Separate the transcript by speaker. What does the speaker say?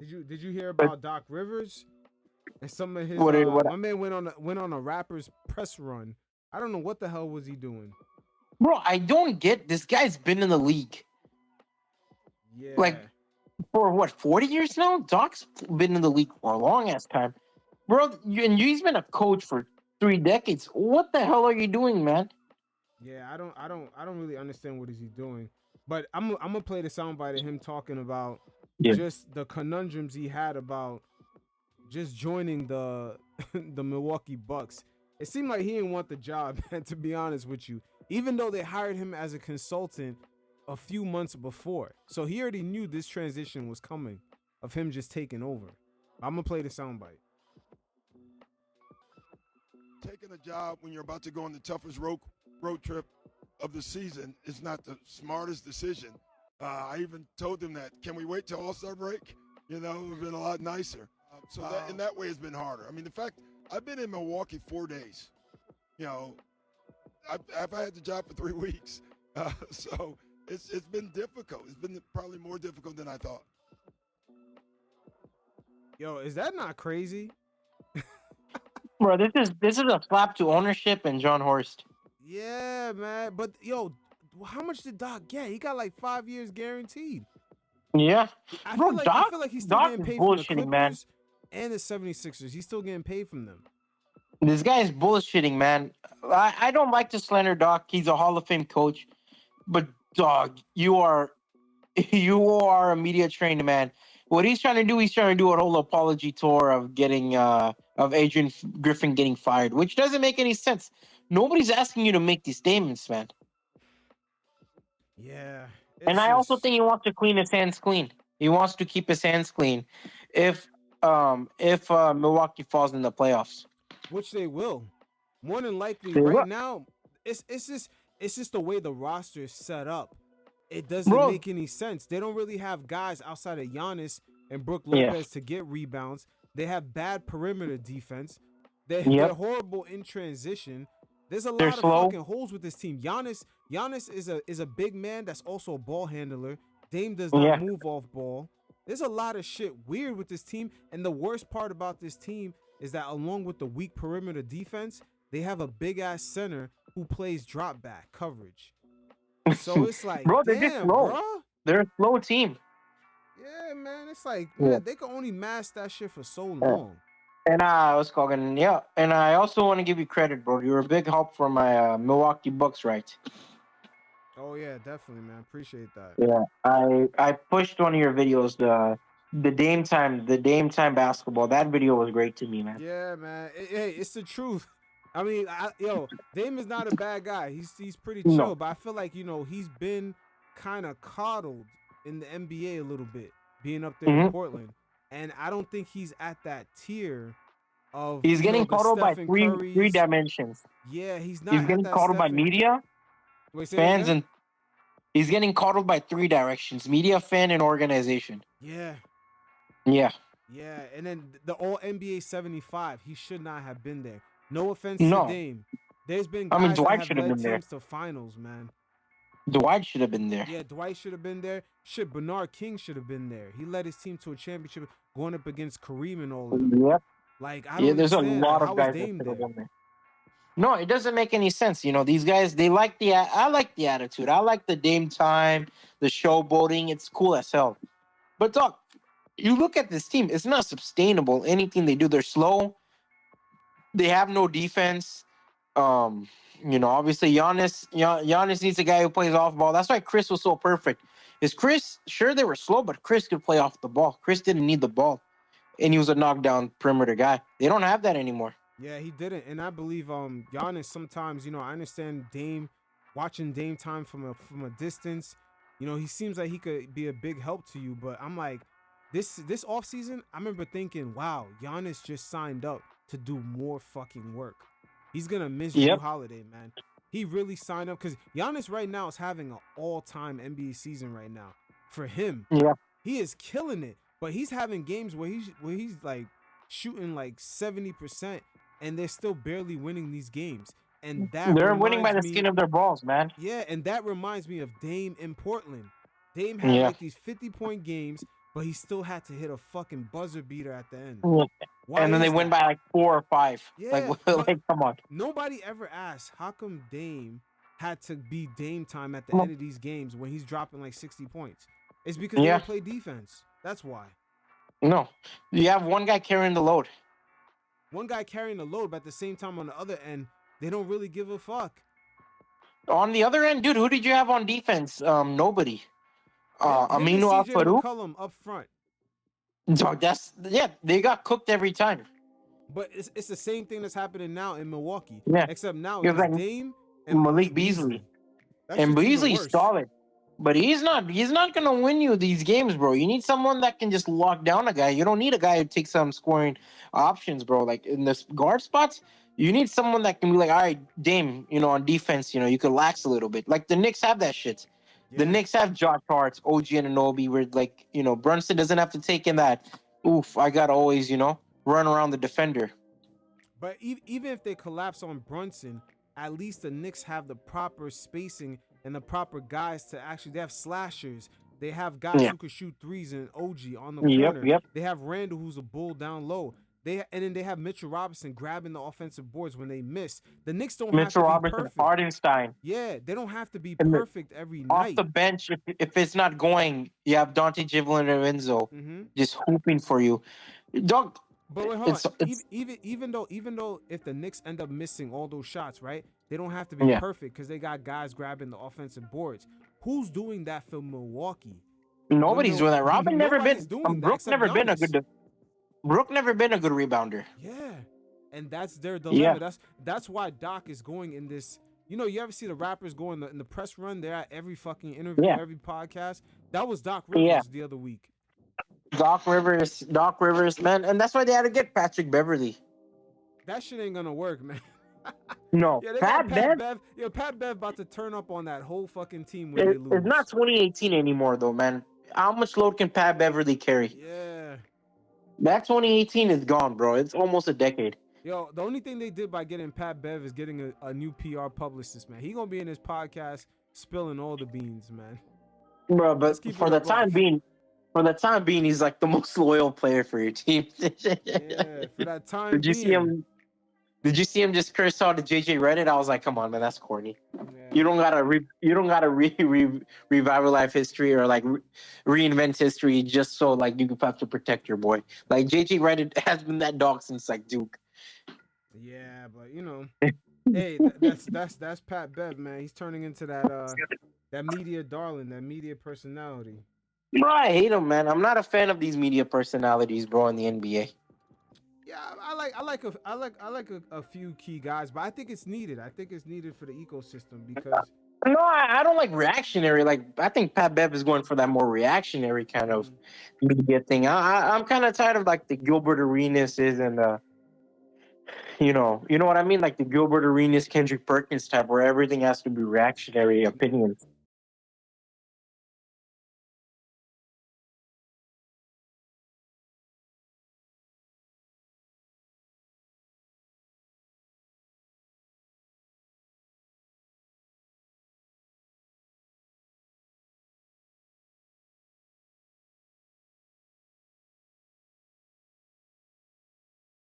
Speaker 1: Did you hear
Speaker 2: But
Speaker 1: about Doc Rivers and some of his
Speaker 2: what,
Speaker 1: my man went on a rapper's press run. I don't know what the hell was he doing.
Speaker 2: bro? I don't get this guy's been in the league like
Speaker 1: Yeah.
Speaker 2: for what 40 years now. Doc's been in the league for a long ass time, bro. And he's been a coach for 3 decades. What the hell are you doing, man?
Speaker 1: Yeah, I don't really understand what is he doing. But I'm gonna play the soundbite of him talking about
Speaker 2: Yeah,
Speaker 1: just the conundrums he had about just joining the the Milwaukee Bucks. It seemed like he didn't want the job, man, to be honest with you. Even though they hired him as a consultant a few months before. So he already knew this transition was coming of him just taking over. I'm gonna play the soundbite.
Speaker 3: Taking a job when you're about to go on the toughest road trip of the season is not the smartest decision. I even told them that. Can we wait till All Star break? You know, it would have been a lot nicer. So that in that way, it's been harder. I mean, the fact I've been in Milwaukee 4 days. You know, I've had the job for 3 weeks, so it's been difficult. It's been probably more difficult than I thought.
Speaker 1: Yo, is that not crazy?
Speaker 2: bro. This is a slap to ownership and John Horst.
Speaker 1: Yeah, man. But yo, how much did Doc get? He got like 5 years guaranteed.
Speaker 2: Yeah,
Speaker 1: I
Speaker 2: bro.
Speaker 1: feel like I
Speaker 2: Doc
Speaker 1: feel like he's still
Speaker 2: Doc
Speaker 1: getting
Speaker 2: is
Speaker 1: paid from the
Speaker 2: bullshitting, man.
Speaker 1: Clippers and the 76ers. He's still getting paid from them.
Speaker 2: This guy is bullshitting, man. I don't like to slander Doc. He's a Hall of Fame coach, but dog, you are you are a media trained man. What he's trying to do a whole apology tour of getting of Adrian Griffin getting fired, which doesn't make any sense. Nobody's asking you to make these statements, man.
Speaker 1: Yeah,
Speaker 2: And
Speaker 1: it's
Speaker 2: I also
Speaker 1: just
Speaker 2: think he wants to clean his hands clean. He wants to keep his hands clean if Milwaukee falls in the playoffs.
Speaker 1: which they will. More than likely,
Speaker 2: They
Speaker 1: right
Speaker 2: will.
Speaker 1: now, it's just the way the roster is set up. It doesn't
Speaker 2: Bro,
Speaker 1: make any sense. They don't really have guys outside of Giannis and Brook
Speaker 2: yeah.
Speaker 1: Lopez to get rebounds. They have bad perimeter defense. They're
Speaker 2: Yep.
Speaker 1: horrible in transition. There's a
Speaker 2: They're
Speaker 1: lot of
Speaker 2: slow.
Speaker 1: fucking holes with this team. Giannis is a big man that's also a ball handler. Dame does not
Speaker 2: Yeah.
Speaker 1: move off ball. There's a lot of shit weird with this team, and the worst part about this team is that along with the weak perimeter defense, they have a big ass center who plays drop back coverage. So it's like,
Speaker 2: Bro, they're just
Speaker 1: damn,
Speaker 2: slow.
Speaker 1: bro.
Speaker 2: They're a slow team.
Speaker 1: Yeah, man. It's like,
Speaker 2: Yeah.
Speaker 1: man, they can only mask that shit for so
Speaker 2: Yeah.
Speaker 1: long.
Speaker 2: And I was calling, yeah. And I also want to give you credit, bro. You're a big help for my Milwaukee Bucks, right?
Speaker 1: Oh yeah, definitely, man. Appreciate that.
Speaker 2: Yeah. I pushed one of your videos, the Dame time basketball. That video was great to me, man.
Speaker 1: Yeah, man. Hey, it's the truth. I mean, Dame is not a bad guy. He's pretty chill,
Speaker 2: No.
Speaker 1: but I feel like he's been kind of coddled in the NBA a little bit, being up there in
Speaker 2: Hmm.
Speaker 1: Portland, and I don't think he's at that tier of
Speaker 2: He's getting
Speaker 1: the
Speaker 2: coddled by
Speaker 1: Stephen
Speaker 2: three
Speaker 1: Currys.
Speaker 2: dimensions.
Speaker 1: Yeah, he's
Speaker 2: He's
Speaker 1: not at
Speaker 2: getting
Speaker 1: that
Speaker 2: coddled by
Speaker 1: Stephen.
Speaker 2: media,
Speaker 1: Wait, say it
Speaker 2: fans,
Speaker 1: again.
Speaker 2: and he's getting coddled by three directions: media, fan, and organization.
Speaker 1: Yeah,
Speaker 2: Yeah.
Speaker 1: yeah, and then the All NBA 75. He should not have been there. No offense to
Speaker 2: No.
Speaker 1: Dame. There's been
Speaker 2: I mean,
Speaker 1: guys that
Speaker 2: Dwight
Speaker 1: have
Speaker 2: should have
Speaker 1: led
Speaker 2: been there.
Speaker 1: teams to finals, man.
Speaker 2: Dwight should have been there.
Speaker 1: Yeah, Dwight should have been there. Shit, Bernard King should have been there. He led his team to a championship going up against Kareem and all of them.
Speaker 2: Yep.
Speaker 1: Like, I don't
Speaker 2: Yeah, there's a
Speaker 1: understand. Like,
Speaker 2: lot of
Speaker 1: how was
Speaker 2: guys that
Speaker 1: Dame
Speaker 2: should have
Speaker 1: there?
Speaker 2: been there. No, it doesn't make any sense. These guys, they like I like the attitude. I like the Dame time, the showboating. It's cool as hell. But Doc, you look at this team, it's not sustainable. Anything they do, they're slow. They have no defense. Um, obviously Giannis needs a guy who plays off ball. That's why Chris was so perfect. Is Chris, sure they were slow, but Chris could play off the ball. Chris didn't need the ball. And he was a knockdown perimeter guy. They don't have that anymore.
Speaker 1: Yeah, he didn't. And I believe Giannis sometimes, I understand Dame watching Dame time from a distance. He seems like he could be a big help to you, but I'm like this offseason, I remember thinking, wow, Giannis just signed up to do more fucking work. He's going to miss Drew
Speaker 2: Yep.
Speaker 1: Holiday, man. He really signed up cuz Giannis right now is having an all-time NBA season right now. For him,
Speaker 2: Yeah.
Speaker 1: he is killing it, but he's having games where he's like shooting like 70% and they're still barely winning these games. And that
Speaker 2: They're winning by
Speaker 1: reminds
Speaker 2: the
Speaker 1: me,
Speaker 2: skin of their balls, man.
Speaker 1: yeah, and that reminds me of Dame in Portland. Dame had
Speaker 2: Yeah.
Speaker 1: like these 50-point games. but he still had to hit a fucking buzzer beater at the end.
Speaker 2: Yeah.
Speaker 1: Why
Speaker 2: And then they
Speaker 1: is
Speaker 2: win
Speaker 1: that?
Speaker 2: by like 4 or 5. Like,
Speaker 1: Yeah, but
Speaker 2: like come on.
Speaker 1: nobody ever asked how come Dame had to be Dame time at the
Speaker 2: Well,
Speaker 1: end of these games when he's dropping like 60 points. It's because they
Speaker 2: yeah,
Speaker 1: don't play defense. That's why.
Speaker 2: no. You have one guy carrying the load.
Speaker 1: One guy carrying the load, but at the same time on the other end, they don't really give a fuck.
Speaker 2: On the other end, dude, who did you have on defense? Nobody.
Speaker 1: Him and
Speaker 2: Aminu
Speaker 1: CJ
Speaker 2: Al-Farouq.
Speaker 1: McCollum up front.
Speaker 2: Dog, they got cooked every time.
Speaker 1: But it's the same thing that's happening now in Milwaukee.
Speaker 2: Yeah.
Speaker 1: Except now
Speaker 2: It was
Speaker 1: it's
Speaker 2: like
Speaker 1: Dame and
Speaker 2: Malik
Speaker 1: Malik
Speaker 2: Beasley.
Speaker 1: Beasley. That
Speaker 2: And
Speaker 1: shit's even
Speaker 2: Beasley's
Speaker 1: worse.
Speaker 2: solid. But he's not gonna win you these games, bro. You need someone that can just lock down a guy. You don't need a guy who takes some scoring options, bro. Like in the guard spots, you need someone that can be like, all right, Dame, on defense, you could lax a little bit. Like the Knicks have that shit. The
Speaker 1: Yeah.
Speaker 2: Knicks have Josh Hart, OG Anunoby, where like, Brunson doesn't have to take in that. Oof, I gotta always, run around the defender.
Speaker 1: But even if they collapse on Brunson, at least the Knicks have the proper spacing and the proper guys to actually. They have slashers. They have guys
Speaker 2: Yeah.
Speaker 1: who could shoot threes and OG on the
Speaker 2: Yep,
Speaker 1: corner.
Speaker 2: yep.
Speaker 1: They have Randall, who's a bull down low. And then they have Mitchell Robinson grabbing the offensive boards when they miss. The Knicks don't have
Speaker 2: Mitchell
Speaker 1: to be
Speaker 2: Robertson,
Speaker 1: perfect.
Speaker 2: Hardenstein.
Speaker 1: Yeah, they don't have to be
Speaker 2: And
Speaker 1: perfect every
Speaker 2: off
Speaker 1: night.
Speaker 2: the bench, if it's not going, you have Dante Giblin and Enzo
Speaker 1: Mm-hmm.
Speaker 2: just hooping for you. Dog,
Speaker 1: But wait, hold on.
Speaker 2: it's
Speaker 1: Even though if the Knicks end up missing all those shots, right? They don't have to be
Speaker 2: yeah.
Speaker 1: perfect because they got guys grabbing the offensive boards. Who's doing that for Milwaukee?
Speaker 2: Nobody's doing that. Robin never
Speaker 1: Nobody's
Speaker 2: been.
Speaker 1: doing that
Speaker 2: Brook
Speaker 1: except
Speaker 2: never been a
Speaker 1: Giannis.
Speaker 2: good. Brook never been a good rebounder.
Speaker 1: Yeah, and that's their dilemma.
Speaker 2: Yeah.
Speaker 1: That's why Doc is going in this. You ever see the rappers go in the press run? They're at every fucking interview,
Speaker 2: Yeah.
Speaker 1: every podcast. That was Doc Rivers
Speaker 2: Yeah.
Speaker 1: the other week.
Speaker 2: Doc Rivers, man, and that's why they had to get Patrick Beverly.
Speaker 1: That shit ain't gonna work, man.
Speaker 2: No,
Speaker 1: Yeah, they
Speaker 2: Pat
Speaker 1: got Pat
Speaker 2: Bev.
Speaker 1: Bev. Yeah, Pat Bev about to turn up on that whole fucking team when they lose.
Speaker 2: It's not 2018 anymore, though, man. How much load can Pat Beverly carry?
Speaker 1: Yeah.
Speaker 2: That 2018 is gone, bro. It's almost a decade.
Speaker 1: Yo, the only thing they did by getting Pat Bev is getting a new PR publicist, man. He gonna be in his podcast spilling all the beans, man.
Speaker 2: Bro,
Speaker 1: Let's
Speaker 2: but
Speaker 1: keep
Speaker 2: for
Speaker 1: it
Speaker 2: the
Speaker 1: a buck.
Speaker 2: time being, he's like the most loyal player for your team.
Speaker 1: Yeah, for that time
Speaker 2: Did you
Speaker 1: being.
Speaker 2: see him? Did you see him just curse out to JJ Reddit? I was like, come on, man, that's corny.
Speaker 1: Yeah.
Speaker 2: You don't gotta revitalize history or like reinvent history just so like you have to protect your boy. Like JJ Reddit has been that dog since like Duke.
Speaker 1: Yeah, but hey, that's Pat Bev, man. He's turning into that media darling, that media personality.
Speaker 2: Bro, I hate him, man. I'm not a fan of these media personalities, bro, in the NBA.
Speaker 1: Yeah, I like a few key guys, but I think it's needed. I think it's needed for the ecosystem because
Speaker 2: No, I don't like reactionary. Like I think Pat Bev is going for that more reactionary kind of media thing. I'm kind of tired of like the Gilbert Arenases and you know what I mean, like the Gilbert Arenas, Kendrick Perkins type, where everything has to be reactionary opinions.